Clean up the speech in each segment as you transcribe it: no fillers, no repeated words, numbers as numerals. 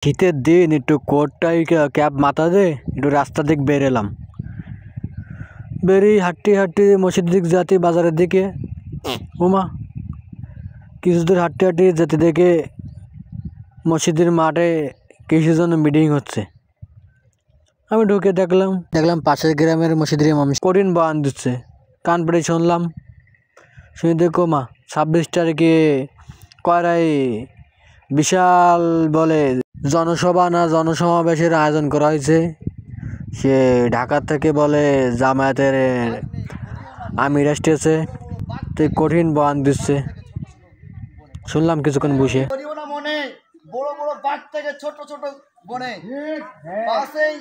শীতের দিন একটু কোটটাই ক্যাপ মাথা দে একটু রাস্তা দিক বেরেলাম। বেরিয়ে হাঁটতে হাঁটতে মসজিদের দিক যাতে বাজারের দিকে ওমা কিছু দূর হাঁটতে হাঁটতে যেতে দেখে মসজিদের মাঠে কিছু জন মিটিং হচ্ছে। আমি ঢুকে দেখলাম পাশের গ্রামের মসজিদের ইমাম কঠিন বয়ান দিচ্ছে। কান পেড়ে শুনলাম। শুনে দেখো মা 26 তারিখে কয়রাই বিশাল বলে জনসভা না জনসমাবেশের আয়োজন করা হয়েছে। সে ঢাকা থেকে বলে জামায়াতের আমির আসতেছে, তো কঠিন বয়ান দিচ্ছে। শুনলাম কিছুক্ষণ বসে। মনে বড় বড় বাঘ থেকে ছোট ছোট বনে 5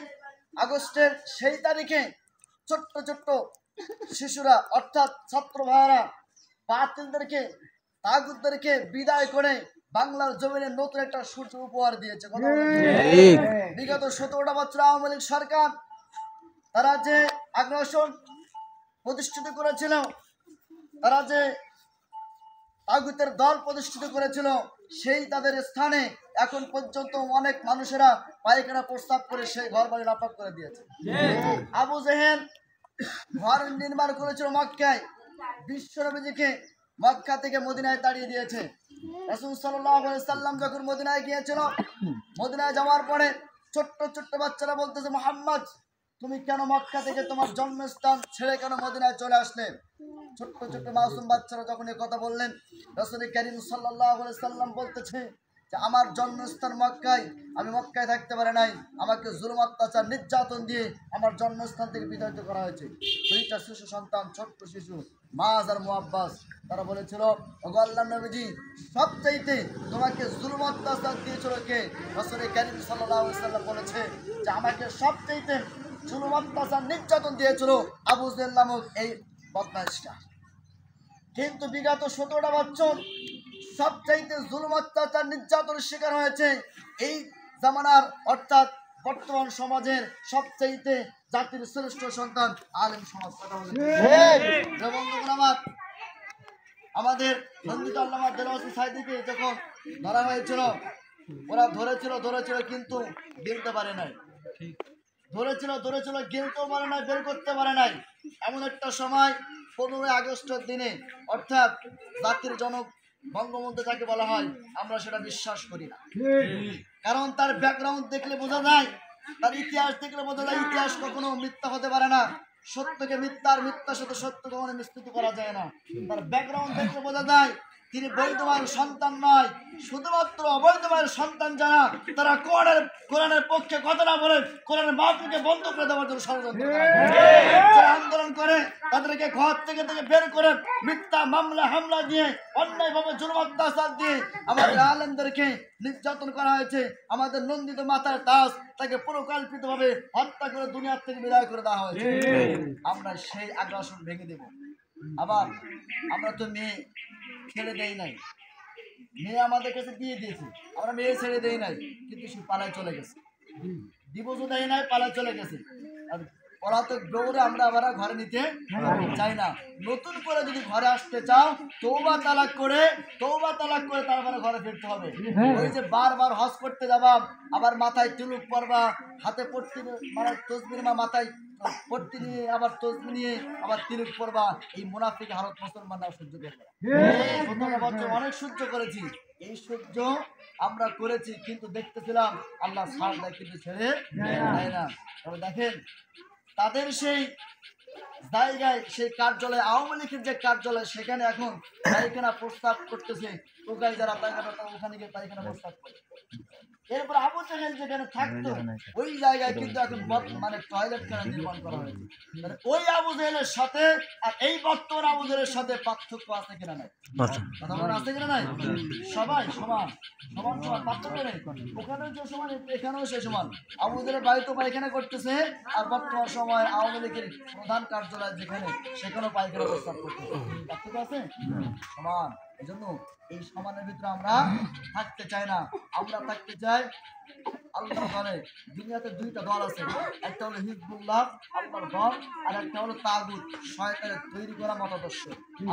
আগস্টের সেই তারিখে ছোট্ট ছোট্ট শিশুরা অর্থাৎ ছাত্র ভাইয়েরা বাতিলদেরকে তাগুতদেরকে বিদায় করে বাংলার জমিনে নতুন একটা সূর্য উপহার দিয়েছে। বিগত 17টা বছর আওয়ামী লীগ সরকার তারা যে আগ্রাসন প্রতিষ্ঠিত করেছিল, তারা যে তাগুতের দল প্রতিষ্ঠিত করেছিল, সেই তাদের স্থানে এখন পর্যন্ত অনেক মানুষেরা পায়খানা প্রস্তাব করে সেই ঘর বাড়ি নাপাক করে দিয়েছে। আবু জেহেল ঘর নির্মাণ করেছিল মক্কায়, বিশ্বনবীজিকে মক্কা থেকে মদিনায় তাড়িয়ে দিয়েছে। রাসূল সাল্লাল্লাহু আলাইহি সাল্লাম যখন মদিনায় গিয়েছিল, মদিনায় যাওয়ার পরে ছোট্ট ছোট্ট বাচ্চারা বলতেছে, মুহাম্মদ তুমি কেন মক্কা থেকে তোমার জন্মস্থান ছেড়ে কেন মদিনায় চলে আসলে? ছোট্ট ছোট্ট মাসুম বাচ্চারা যখন এই কথা বললেন, রাসূল কারীম সাল্লাল্লাহু আলাইহি সাল্লাম বলতেছে যে আমার জন্মস্থান মক্কায়, আমি মক্কায় থাকতে পারি নাই, আমাকে জুলুম অত্যাচার নির্যাতন দিয়ে আমার জন্মস্থান থেকে বিতাড়িত করা হয়েছে। দুইটা শিশু সন্তান, ছোট্ট শিশু মাজ আর মুআব্বাস, তারা বলেছিল, ওগো আল্লাহর নবীজি সবচাইতে তোমাকে জুলুম অত্যাচার দিয়েছিল কে? রাসূল কারীম সাল্লাল্লাহু আলাইহি সাল্লাম বলেছে যে আমাকে সবচাইতে জুলুম অত্যাচার নির্যাতন দিয়েছিল আবু জেহেল নামক এই বদমাইশটা। কিন্তু বিগত 17টা বছর সবচাইতে জুলুম অত্যাচার নির্যাতনের শিকার হয়েছে এই জামানার অর্থাৎ বর্তমান সমাজের সবচাইতে জাতির শ্রেষ্ঠ সন্তান আলেম সমাজ। কথা বলে আমাদের নন্দিত আল্লামা দেলোয়ার হোসেন সাঈদীকে যখন ধরা হয়েছিল, ওরা ধরেছিল কিন্তু গিলতে পারে নাই। ধরেছিল গিলতেও পারে নাই, বের করতে পারে নাই। এমন একটা সময় 15 আগস্টের দিনে, অর্থাৎ জাতির জনক বঙ্গবন্ধু যাকে বলা হয়, আমরা সেটা বিশ্বাস করি না। কারণ তার ব্যাকগ্রাউন্ড দেখলে বোঝা যায়, তার ইতিহাস দেখলে বোঝা যায় ইতিহাস কখনো মিথ্যা হতে পারে না। সত্যকে মিথ্যা আর মিথ্যার সাথে সত্য কখনো মিশ্রিত করা যায় না। তার ব্যাকগ্রাউন্ড দেখলে বোঝা যায় তিনি বৈধ মায়ের সন্তান নয়, শুধুমাত্র অবৈধ মায়ের সন্তান যারা, তারা কোরআনের পক্ষে কথা না বলে কোরআনের মাহফিলকে বন্ধ করে দেওয়ার জন্য ষড়যন্ত্র করে, যারা আন্দোলন করে তাদেরকে ঘর থেকে বের করে মিথ্যা মামলা হামলা দিয়ে অন্যায়ভাবে জুলুম অত্যাচার দিয়ে আমাদের আলেমদেরকে নির্যাতন করা হয়েছে। আমাদের নন্দিত মাতার তাজ তাকে পরিকল্পিতভাবে হত্যা করে দুনিয়ার থেকে বিদায় করে দেওয়া হয়েছে। আমরা সেই আগ্রাসন ভেঙে দেব। আবার আমরা তো মেয়ে ছেড়ে দেই নাই, মেয়ে আমাদের কাছে দিয়ে দিয়েছে, আমরা মেয়ে ছেড়ে দেই নাই, কিন্তু সে পালায় চলে গেছে। ডিভোর্সও দেয় নাই, পালায় চলে গেছে। আর পলাতক দৌড়ে আমরা আবার ঘরে নিতে চাই না। নতুন করে যদি ঘরে আসতে চাও, তওবা তালাক করে তারপরে ঘরে ফিরতে হবে। ওই যে বারবার হজ করতে যাবা, আবার মাথায় তিলক পরবা, হাতে পট্টি মানে তসবির মাথায় পট্টি নিয়ে আবার তসবি নিয়ে আবার তিলক পরবা, এই মুনাফিক হালত মুসলমানরা সহ্য করবে না। অনেক সহ্য করেছি, এই সহ্য আমরা করেছি, কিন্তু দেখতেছিলাম আল্লাহ ছাড় দেয় কিন্তু ছেড়ে দেয় না। তবে দেখেন তাদের সেই জায়গায়, সেই কার্যালয়, আওয়ামী লীগের যে কার্যালয়, সেখানে এখন পায়খানা প্রস্তাব করতেছে। টোকাই যারা পায়খানা, ওখানে গিয়ে পায়খানা প্রস্তাব করে। এরপর আবু জেহেল যেখানে থাকতো ওই জায়গায় কিন্তু এখন মানে টয়লেট খানা নির্মাণ করা হয়েছে। ওই আবু জেহেলের সাথে আর এই বর্তমান আবু জেহেলের সাথে পার্থক্য আছে কিনা নাই? কথা বলেন আছে কিনা নাই? সবাই সমান, পার্থক্য নেই। ওখানেও যে সমান, এখানেও সে সমান। আবু জেহেলের বাড়িতে পায়খানা করতেছে, আর বর্তমান সময় আওয়ামী লীগের প্রধান কার্যালয় যেখানে, সেখানেও পায়খানা প্রস্তাব করতেছে। পার্থক্য আছে? সমান। এই জন্য এই সমানের ভিতরে আমরা থাকতে চাই না, আমরা থাকতে চাই আল্লাহ দলে দুনিয়াতে দুইটা দল আছে, একটা হলো হিজবুল্লাহ আল্লাহর দল, আর একটা হলো তাগুত শয়তানের তৈরি করা মতাদর্শ।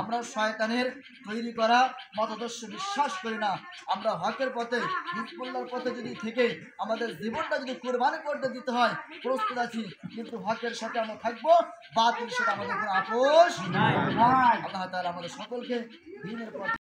আমরা শয়তানের তৈরি করা মতাদর্শ বিশ্বাস করি না। আমরা হকের পথে হিজবুল্লাহর পথে যদি থেকে আমাদের জীবনটা যদি কোরবানি করতে দিতে হয় প্রস্তুত আছি, কিন্তু হকের সাথে আমরা থাকবো, বাতিল সেটা আমাদের কোনো আপোষ নাই। আল্লাহ তাআলা আমাদের সকলকে দ্বীনের পথে